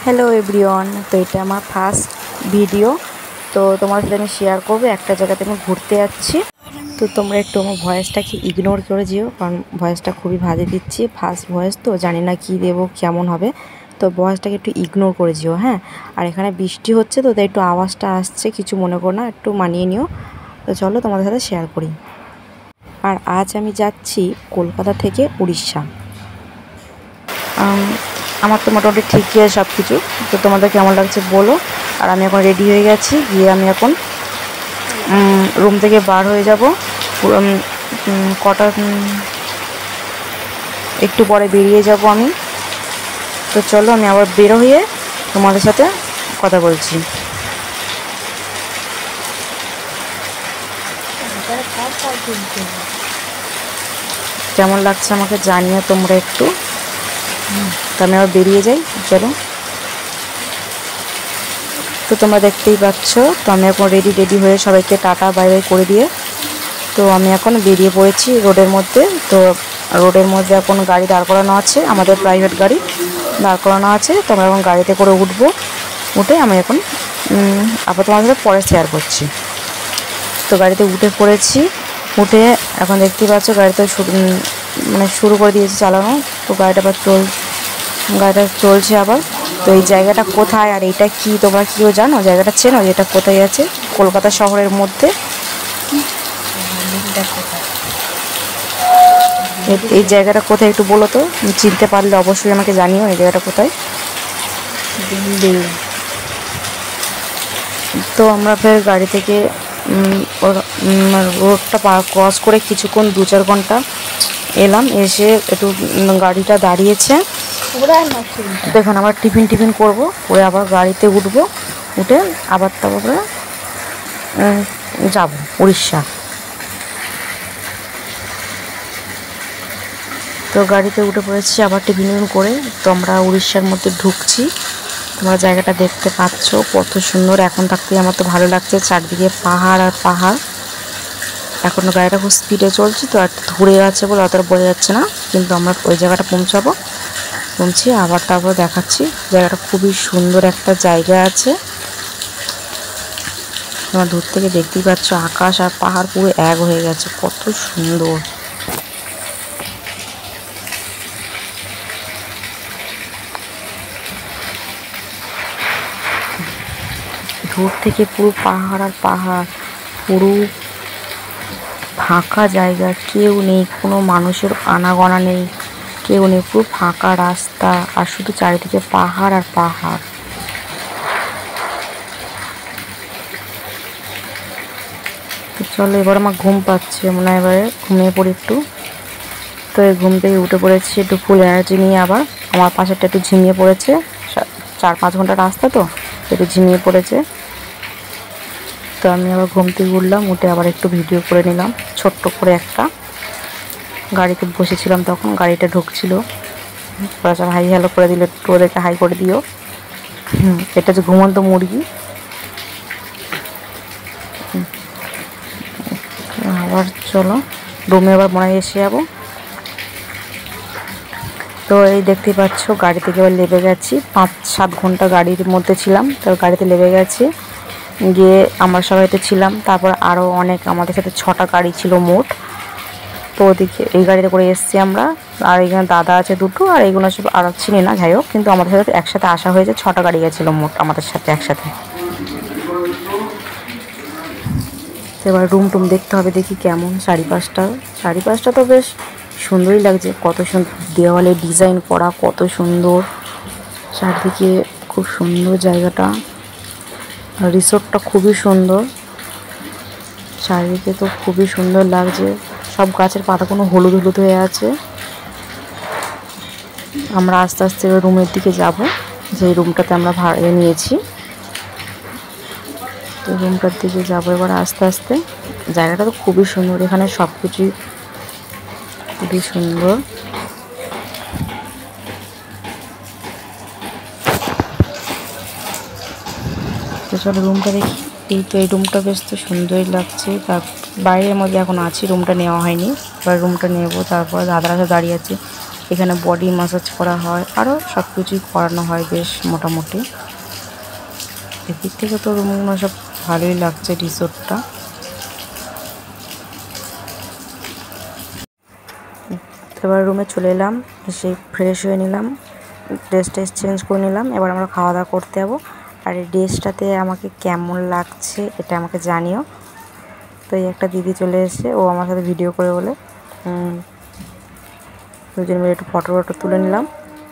Hello everyone, তো এটা আমার ফার্স্ট ভিডিও। তো তোমার সাথে আমি শেয়ার করবো একটা জায়গাতে আমি ঘুরতে যাচ্ছি। তো তোমরা একটু আমার ভয়েসটাকে ইগনোর করে যেও, কারণ ভয়েসটা খুবই বাজে দিচ্ছি, ফার্স্ট ভয়েস তো জানি না কী দেবো কেমন হবে, তো ভয়েসটাকে একটু ইগনোর করে যেও। হ্যাঁ, আর এখানে বৃষ্টি হচ্ছে তো তাই একটু আওয়াজটা আসছে, কিছু মনে করো না, একটু মানিয়ে নিও। তো চলো তোমাদের সাথে শেয়ার করি। আর আজ আমি যাচ্ছি কলকাতা থেকে উড়িষ্যা। আমার তো মোটামুটি ঠিকই আছে সব কিছু, তো তোমাদের কেমন লাগছে বলো। আর আমি এখন রেডি হয়ে গেছি, গিয়ে আমি এখন রুম থেকে বার হয়ে যাব। কটা একটু পরে বেরিয়ে যাব আমি। তো চলো আমি আবার বের হয়ে তোমাদের সাথে কথা বলছি। কেমন লাগছে আমাকে জানিও তোমরা একটু। তো আমি আবার বেরিয়ে যাই, চলো। তো তোমরা দেখতেই পাচ্ছ, তো আমি এখন রেডি হয়ে সবাইকে টাটা বাই বাই করে দিয়ে তো আমি এখন বেরিয়ে পড়েছি রোডের মধ্যে। তো রোডের মধ্যে এখন গাড়ি দাঁড় করানো আছে, আমাদের প্রাইভেট গাড়ি দাঁড় করানো আছে। তো আমরা এখন গাড়িতে করে উঠে আমি এখন আবার তোমাদের পরে শেয়ার করছি। তো গাড়িতে উঠে পড়েছি, উঠে এখন দেখতেই পাচ্ছ গাড়িতে শুরু করে দিয়েছি চালানো। তো গাড়িটা চলছে আবার। তো এই জায়গাটা কোথায় আর এইটা কি, তোমরা কেউ জানো জায়গাটা চেনো, এটা কোথায় আছে? কলকাতা শহরের মধ্যে। এই জায়গাটা কোথায় একটু বলো তো, চিনতে পারলে অবশ্যই আমাকে জানিও এই জায়গাটা কোথায়। তো আমরা ফের গাড়ি থেকে রোডটা ক্রস করে কিছুক্ষণ 2-4 ঘন্টা এলাম, এসে একটু গাড়িটা দাঁড়িয়েছে। তো এখানে আবার টিফিন করবো, করে আবার গাড়িতে উঠবো, উঠে আবার তারপরে যাব উড়িষ্যা। তো গাড়িতে উঠে পড়েছি আবার টিফিন করে। তো আমরা উড়িষ্যার মধ্যে ঢুকছি। তোমরা জায়গাটা দেখতে পাচ্ছ কত সুন্দর, এখন থাকতে আমার তো ভালো লাগছে, চারদিকে পাহাড় আর পাহাড়। এখনও গাড়িটা খুব স্পিডে চলছে, তো একটু ধরে আছে বলে অতটা বোঝা যাচ্ছে না, কিন্তু আমরা ওই জায়গাটা পৌঁছি আবার তারপর দেখাচ্ছি। জায়গাটা খুবই সুন্দর একটা জায়গা আছে, তোমরা দূর থেকে দেখতেই পাচ্ছ আকাশ আর পাহাড় পুরো এক হয়ে গেছে, কত সুন্দর। দূর থেকে পুরো পাহাড় আর পাহাড়, পুরো ফাঁকা জায়গা, কেউ নেই, কোনো মানুষের আনাগোনা নেই, কেউ নেই, পুরো ফাঁকা রাস্তা আর শুধু চারিদিকে পাহাড় আর পাহাড়। তো চলো, এবার আমার ঘুম পাচ্ছে, মনে হয় এবারে ঘুমিয়ে পড়ি একটু। তো এই ঘুম থেকে উঠে পড়েছি একটু ফুল এনার্জি নিয়ে। আবার আমার পাশেরটা একটু ঝিমিয়ে পড়েছে, 4-5 ঘন্টা রাস্তা তো একটু ঝিমিয়ে পড়েছে। তো আমি আবার ঘুম থেকে উঠলাম, উঠে আবার একটু ভিডিও করে নিলাম ছোট্ট করে একটা। গাড়িতে বসেছিলাম তখন, গাড়িটা ঢুকছিল, সব হাই হ্যালো করে দিলে, একটু ওদেরকে হাই করে দিও। এটা হচ্ছে ঘুমন্ত মুরগি। আবার চলো রুমে আবার মনে হয় এসে যাবো। তো এই দেখতেই পাচ্ছ গাড়ি থেকে এবার লেবে গেছি, 5-7 ঘন্টা গাড়ির মধ্যে ছিলাম, তো গাড়িতে লেবে গেছি। গিয়ে আমরা সবাইতে ছিলাম, তারপর আরও অনেক আমাদের সাথে 6টা গাড়ি ছিল মোট। তো ওদিকে এই গাড়িতে করে এসছি আমরা, আর এখানে দাদা আছে 2টো, আর এইগুলো সব আরও চিনি না, যাই হোক, কিন্তু আমাদের সাথে একসাথে আসা হয়েছে, 6টা গাড়ি গেছিলো মোট আমাদের সাথে একসাথে। তো এবার রুম দেখতে হবে, দেখি কেমন। চারিপাশটা তো বেশ সুন্দরই লাগছে, কত সুন্দর দেওয়ালে ডিজাইন করা, কত সুন্দর চারদিকে, খুব সুন্দর জায়গাটা। রিসোর্টটা খুবই সুন্দর, চারিদিকে তো খুবই সুন্দর লাগছে, সব গাছের পাতাগুলো হলুদ হলুদ হয়ে আছে। আমরা আস্তে আস্তে রুমের দিকে যাব, যেই রুমটাতে আমরা ভাড়া নিয়েছি। তো রুমটার দিকে যাবো এবার আস্তে আস্তে। জায়গাটা তো খুবই সুন্দর, এখানে সব কিছুই খুবই সুন্দর। তো চলো রুমটা দেখি। এই রুমটা বেশ তো সুন্দরই লাগছে, তার বাইরের মধ্যে এখন আছি, রুমটা নেওয়া হয়নি, এবার রুমটা নেবো। তারপর দাদারা দাঁড়িয়ে আছে, এখানে বডি ম্যাসাজ করা হয়, আরও সব কিছুই করানো হয় বেশ মোটামুটি। এদিক থেকে তো রুমগুলো সব ভালোই লাগছে রিসোর্টটা। এবার রুমে চলে এলাম, এসে ফ্রেশ হয়ে নিলাম, ড্রেসটা চেঞ্জ করে নিলাম। এবার আমরা খাওয়া দাওয়া করতে যাবো। আর এই ড্রেসটাতে আমাকে কেমন লাগছে এটা আমাকে জানিও। তো এই একটা দিদি চলে এসে, ও আমার সাথে ভিডিও করে বলে দুজন মিলে একটু ফটো তুলে নিলাম,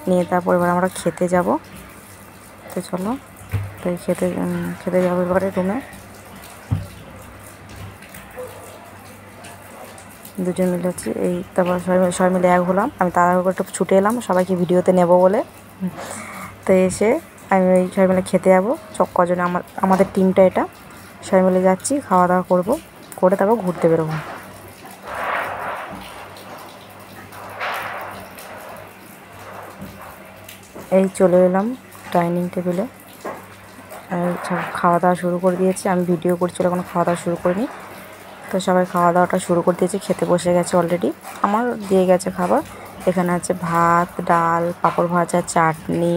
নিয়ে তারপর এবার আমরা খেতে যাব। তো চলো, তো খেতে যাবো এবারে রুমে। দুজন মিলে হচ্ছে এই, তারপর সবাই মিলে এক হলাম। আমি তাড়াহুড়ো করে একটু ছুটে এলাম সবাইকে ভিডিওতে নেব বলে। তো এসে আমি ওই সবাই মিলে খেতে যাবো। কজনে আমাদের টিমটা এটা, সবাই মিলে যাচ্ছি, খাওয়া দাওয়া করবো, করে তারপর ঘুরতে বেরোবো। এই চলে এলাম ডাইনিং টেবিলে, খাওয়া দাওয়া শুরু করে দিয়েছি। আমি ভিডিও করছিল, এখনো খাওয়া দাওয়া শুরু করিনি। তো সবাই খাওয়া দাওয়াটা শুরু করে দিয়েছে, খেতে বসে গেছে অলরেডি। আমার দিয়ে গেছে খাবার। এখানে আছে ভাত, ডাল, পাঁপড় ভাজা, চাটনি,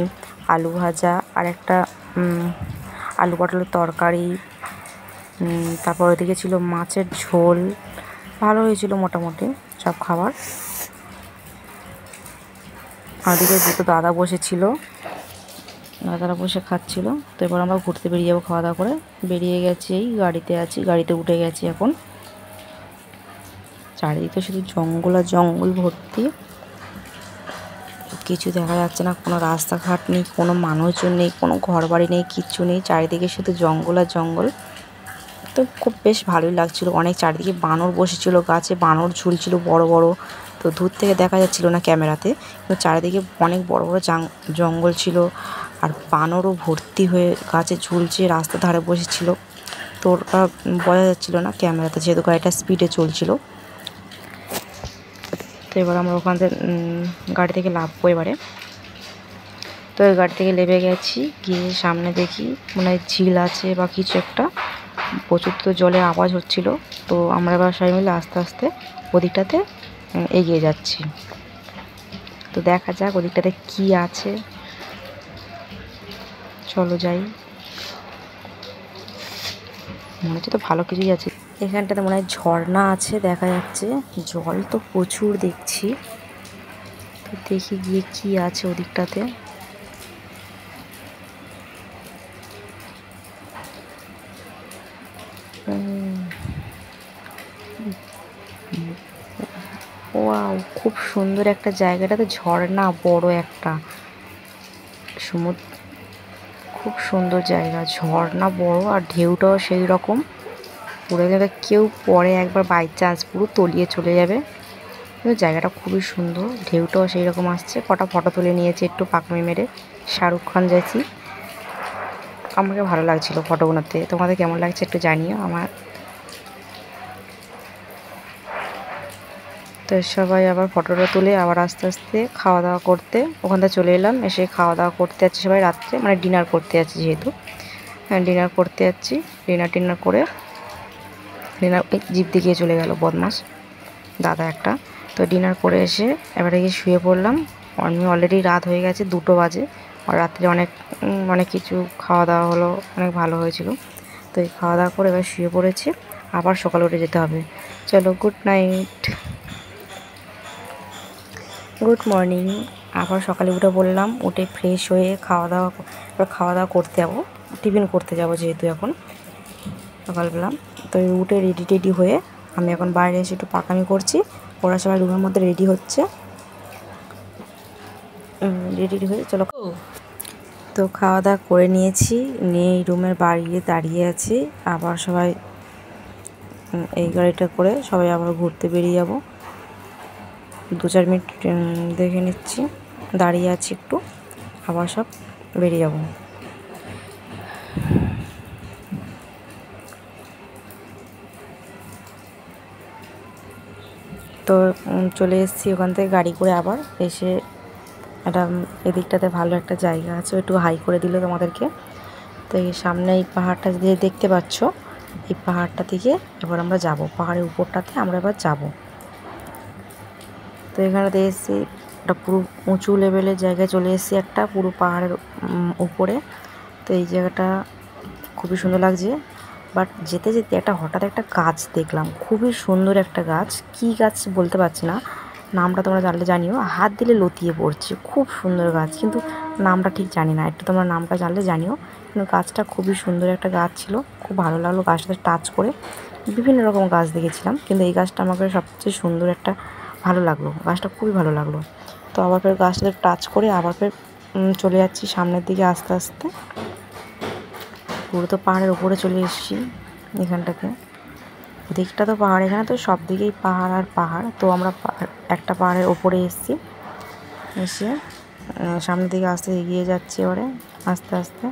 আলু ভাজা, আর একটা আলু পটলের তরকারি। তারপর ওইদিকে ছিল মাছের ঝোল। ভালো হয়েছিল মোটামুটি সব খাবার। আর ওদিকে দুটো দাদা বসেছিল, দাদারা বসে খাচ্ছিল। তো এবার আমরা ঘুরতে বেরিয়ে যাবো খাওয়া দাওয়া করে। বেরিয়ে গেছি, এই গাড়িতে আছি, গাড়িতে উঠে গেছি এখন। চারিদিকে শুধু জঙ্গল আর জঙ্গল ভর্তি, কিছু দেখা যাচ্ছে না, কোনো রাস্তাঘাট নেই, কোনো মানুষজন নেই, কোনো ঘর বাড়ি নেই, কিচ্ছু নেই, চারিদিকে শুধু জঙ্গল আর জঙ্গল। তো খুব বেশ ভালোই লাগছিলো। অনেক চারিদিকে বানর বসেছিল, গাছে বানর ঝুলছিল বড় বড়। তো দূর থেকে দেখা যাচ্ছিল না ক্যামেরাতে, কিন্তু চারিদিকে অনেক বড় বড় জঙ্গল ছিল, আর বানরও ভর্তি হয়ে গাছে ঝুলছে, রাস্তার ধারে বসেছিল। তো ওটা বোঝা যাচ্ছিলো না ক্যামেরাতে, যেহেতু গাড়িটা স্পিডে চলছিল। তো এবার আমরা ওখান থেকে গাড়ি থেকে নামবো এবারে। তো ওই গাড়ি থেকে নেমে গেছি, গিয়ে সামনে দেখি মনে হয় ঝিল আছে বা কিছু একটা, প্রচুর তো জলের আওয়াজ হচ্ছিল। তো আমরা এবার সবাই মিলে আস্তে আস্তে ওদিকটাতে এগিয়ে যাচ্ছি। তো দেখা যাক ওদিকটাতে কি আছে, চলো যাই। মনে হচ্ছে তো ভালো কিছুই আছে। এখানটাতে মনে হয় ঝর্ণা আছে, দেখা যাচ্ছে জল তো প্রচুর দেখছি। তো দেখি গিয়ে কি আছে ওদিকটাতে। ওয়াও, খুব সুন্দর একটা জায়গাটাতে ঝর্ণা, বড় একটা সমুদ্র, খুব সুন্দর জায়গা, ঝর্ণা বড়, আর ঢেউটাও সেই রকম। পুরো যাবে কেউ পরে একবার বাই চান্স পুরো তলিয়ে চলে যাবে। কিন্তু জায়গাটা খুবই সুন্দর, ঢেউটাও সেই রকম আসছে। কটা ফটো তুলে নিয়েছি একটু পাকমি মেরে, শাহরুখ খান যাইছি। আমাকে ভালো লাগছিলো ফটোগুলোতে, তোমাদের কেমন লাগছে একটু জানিও আমার। তো সবাই আবার ফটোটা তুলে আবার আস্তে আস্তে খাওয়া দাওয়া করতে ওখান থেকে চলে এলাম। এসে খাওয়া দাওয়া করতে যাচ্ছি সবাই রাত্রে, মানে ডিনার করতে যাচ্ছি যেহেতু। হ্যাঁ, ডিনার করতে যাচ্ছি। ডিনার করে জিপ দিকে চলে গেল বদমাস দাদা একটা। তো ডিনার করে এসে এবারে গিয়ে শুয়ে পড়লাম। আমি অলরেডি রাত হয়ে গেছে, 2টো বাজে। আর রাত্রে অনেক কিছু খাওয়া দাওয়া হলো, অনেক ভালো হয়েছিল। তো এই খাওয়া দাওয়া করে এবার শুয়ে পড়েছি, আবার সকালে উঠে যেতে হবে। চলো, গুড নাইট, গুড মর্নিং। আবার সকালে উঠে বললাম, উঠে ফ্রেশ হয়ে খাওয়া দাওয়া করতে যাবো, টিফিন করতে যাবো যেহেতু এখন সকালবেলা। তো উঠে রেডি হয়ে আমি এখন বাইরে এসে একটু পাকামি করছি। ওরা সবাই রুমের মধ্যে রেডি হচ্ছে, রেডি হয়ে চলো। তো খাওয়া দাওয়া করে নিয়েছি, নিয়ে এই রুমের বাইরে দাঁড়িয়ে আছি। আবার সবাই এই গাড়িটা করে সবাই আবার ঘুরতে বেরিয়ে যাব। 2-4 মিনিট দেখে নিচ্ছি, দাঁড়িয়ে আছি একটু, আবার সব বেরিয়ে যাব। তো চলে এসেছি ওখান থেকে গাড়ি করে। আবার এসে একটা এদিকটাতে ভালো একটা জায়গা আছে, একটু হাই করে দিল তোমাদেরকে। তো এই সামনে এই পাহাড়টা যে দেখতে পাচ্ছ, এই পাহাড়টা থেকে এবার আমরা যাব, পাহাড়ের উপরটাতে আমরা এবার যাব। তো এখানেতে এসে ওটা পুরো উঁচু লেভেলের জায়গায় চলে এসেছি, একটা পুরো পাহাড়ের উপরে। তো এই জায়গাটা খুবই সুন্দর লাগছে। বাট যেতে যেতে হঠাৎ একটা গাছ দেখলাম, খুবই সুন্দর একটা গাছ। কী গাছ বলতে পারছি না, নামটা তোমরা জানলে জানিও। হাত দিলে লতিয়ে পড়ছে, খুব সুন্দর গাছ, কিন্তু নামটা ঠিক জানি না, একটু তোমরা নামটা জানলে জানিও। কিন্তু গাছটা খুবই সুন্দর একটা গাছ ছিল, খুব ভালো লাগলো গাছটাতে টাচ করে। বিভিন্ন রকম গাছ দেখেছিলাম, কিন্তু এই গাছটা আমাকে সবচেয়ে সুন্দর একটা ভালো লাগলো, গাছটা খুবই ভালো লাগলো। তো আবার ফের গাছটাতে টাচ করে আবার ফের চলে যাচ্ছি সামনের দিকে আস্তে আস্তে। পুরো তো পাহাড়ের উপরে চলে এসেছি এখানটাতে। দিকটা তো পাহাড়, এখানে তো সব দিকেই পাহাড় আর পাহাড়। তো আমরা একটা পাহাড়ের ওপরে এসেছি, এসে সামনের দিকে আস্তে এগিয়ে যাচ্ছি এবারে আস্তে আস্তে।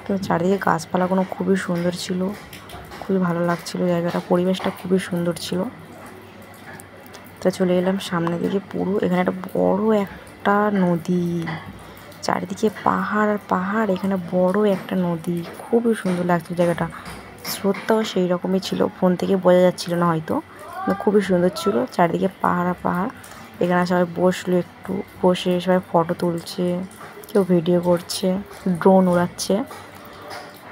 তো চারিদিকে গাছপালাগুলো খুবই সুন্দর ছিল, খুবই ভালো লাগছিল জায়গাটা, পরিবেশটা খুবই সুন্দর ছিল। তো চলে এলাম সামনের দিকে। পুরো এখানে একটা বড় একটা নদী, চারিদিকে পাহাড় আর পাহাড়, এখানে বড় একটা নদী, খুবই সুন্দর লাগছিল জায়গাটা। স্রোতটাও সেই রকমই ছিল, ফোন থেকে বোঝা যাচ্ছিল না হয়তো, খুবই সুন্দর ছিল। চারিদিকে পাহাড় আর পাহাড়। এখানে সবাই বসলো, একটু বসে সবাই ফটো তুলছে, কেউ ভিডিও করছে, ড্রোন উড়াচ্ছে।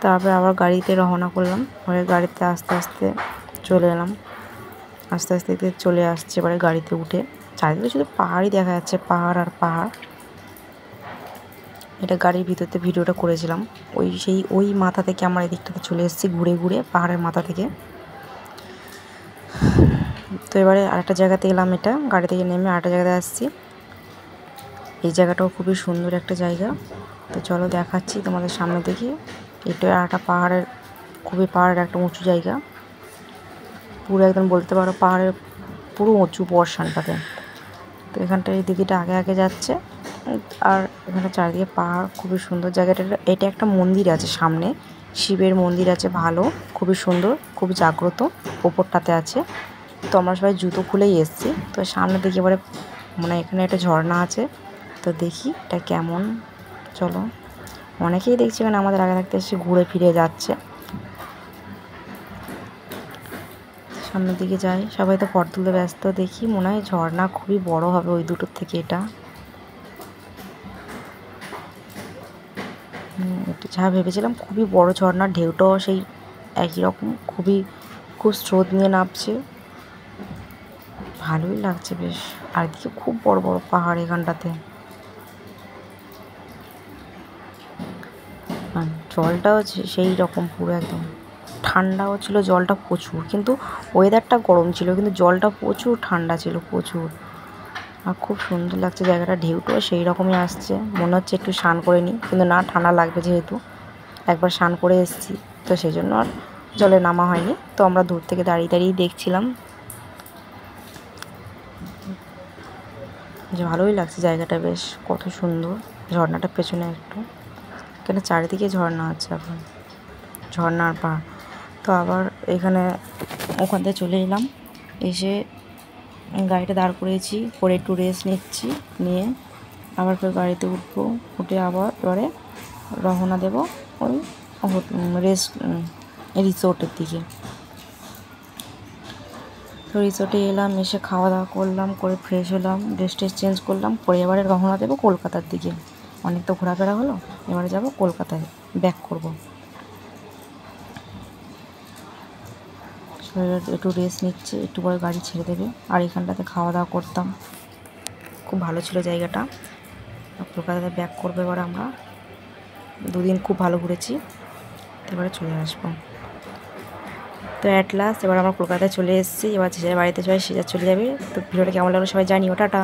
তারপরে আবার গাড়িতে রওনা করলাম, পরে গাড়িতে আস্তে আস্তে চলে এলাম, আস্তে আস্তে চলে আসছে এবারে গাড়িতে উঠে। চারিদিকে শুধু পাহাড়ই দেখা যাচ্ছে, পাহাড় আর পাহাড়। এটা গাড়ির ভিতরতে ভিডিওটা করেছিলাম, ওই মাথা থেকে আমরা এদিকটাতে চলে এসেছি ঘুরে ঘুরে, পাহাড়ের মাথা থেকে। তো এবারে আরেকটা জায়গাতে এলাম, এটা গাড়ি থেকে নেমে আরেকটা জায়গাতে আসছি। এই জায়গাটাও খুবই সুন্দর একটা জায়গা। তো চলো দেখাচ্ছি তোমাদের সামনে থেকে। এটা একটা পাহাড়ের, খুবই পাহাড়ের একটা উঁচু জায়গা, পুরো একদম বলতে পারো পাহাড়ের পুরো উঁচু পোর্শনটাতে। তো এখানটা এই দিদিটা আগে আগে যাচ্ছে, আর এখানে চারিদিকে পাহাড়, খুবই সুন্দর জায়গাটা। এটা একটা মন্দির আছে সামনে, শিবের মন্দির আছে, ভালো, খুবই সুন্দর, খুব জাগ্রত, ওপরটাতে আছে। তো আমরা সবাই জুতো খুলেই এসেছি। তো সামনে দিকে এবারে এখানে একটা ঝর্ণা আছে, তো দেখি এটা কেমন। চলো, অনেকেই দেখছি এখানে আমাদের আগে থাকতে এসে ঘুরে ফিরে যাচ্ছে। সামনের দিকে যাই, সবাই তো ফটো তুলতে ব্যস্ত। দেখি মনে হয় ঝর্ণা খুবই বড় হবে ওই দুটোর থেকে। এটা যা ভেবেছিলাম, খুবই বড় ঝর্ণা, ঢেউটাও সেই একই রকম, খুব স্রোত নিয়ে নামছে, ভালোই লাগছে বেশ। আর এদিকে খুব বড় বড় পাহাড় এখানটাতে, আর জলটাও সেই রকম পুরো একদম ঠান্ডাও ছিল, জলটা প্রচুর, কিন্তু ওয়েদারটা গরম ছিল, কিন্তু জলটা প্রচুর ঠান্ডা ছিল, প্রচুর। আর খুব সুন্দর লাগছে জায়গাটা, ঢেউটাও সেই রকমই আসছে, মনে হচ্ছে একটু স্নান করে নিই, কিন্তু না, ঠান্ডা লাগবে যেহেতু একবার স্নান করে এসেছি, তো সেই জন্য আর জলে নামা হয়নি। তো আমরা দূর থেকে দাঁড়িয়ে দাঁড়িয়ে দেখছিলাম, যে ভালোই লাগছে জায়গাটা বেশ, কত সুন্দর। ঝর্ণাটা পেছনে একটু, এখানে চারিদিকে ঝর্ণা আছে, এখন ঝর্ণার পাহাড়। তো আবার এখানে ওখান থেকে চলে এলাম, এসে গাড়িটা দাঁড় করেছি, পরে একটু রেস্ট নিচ্ছি, নিয়ে আবার ফের গাড়িতে উঠবো, উঠে আবার এবারে রওনা দেবো ওই রিসোর্টের দিকে। তো রিসোর্টে এলাম, এসে খাওয়া দাওয়া করলাম, করে ফ্রেশ হলাম, ড্রেস চেঞ্জ করলাম, পরে এবারে রওনা দেবো কলকাতার দিকে। অনেক তো ঘোরাফেরা হলো, এবারে যাব কলকাতায়, ব্যাক করব। একটু রেস্ট নিচ্ছে, একটু পরে গাড়ি ছেড়ে দেবে। আর এখানটাতে খাওয়া দাওয়া করতাম, খুব ভালো ছিল জায়গাটা। কলকাতাতে ব্যাক করবো এবার আমরা, দুদিন খুব ভালো ঘুরেছি, এবারে চলে আসবো। তো অ্যাট লাস্ট এবার আমরা কলকাতায় চলে এসেছি, এবার যে বাড়িতে সবাই সে চলে যাবে। তো ভিডিওটা কেমন লাগলো সবাই জানিও, টাটা।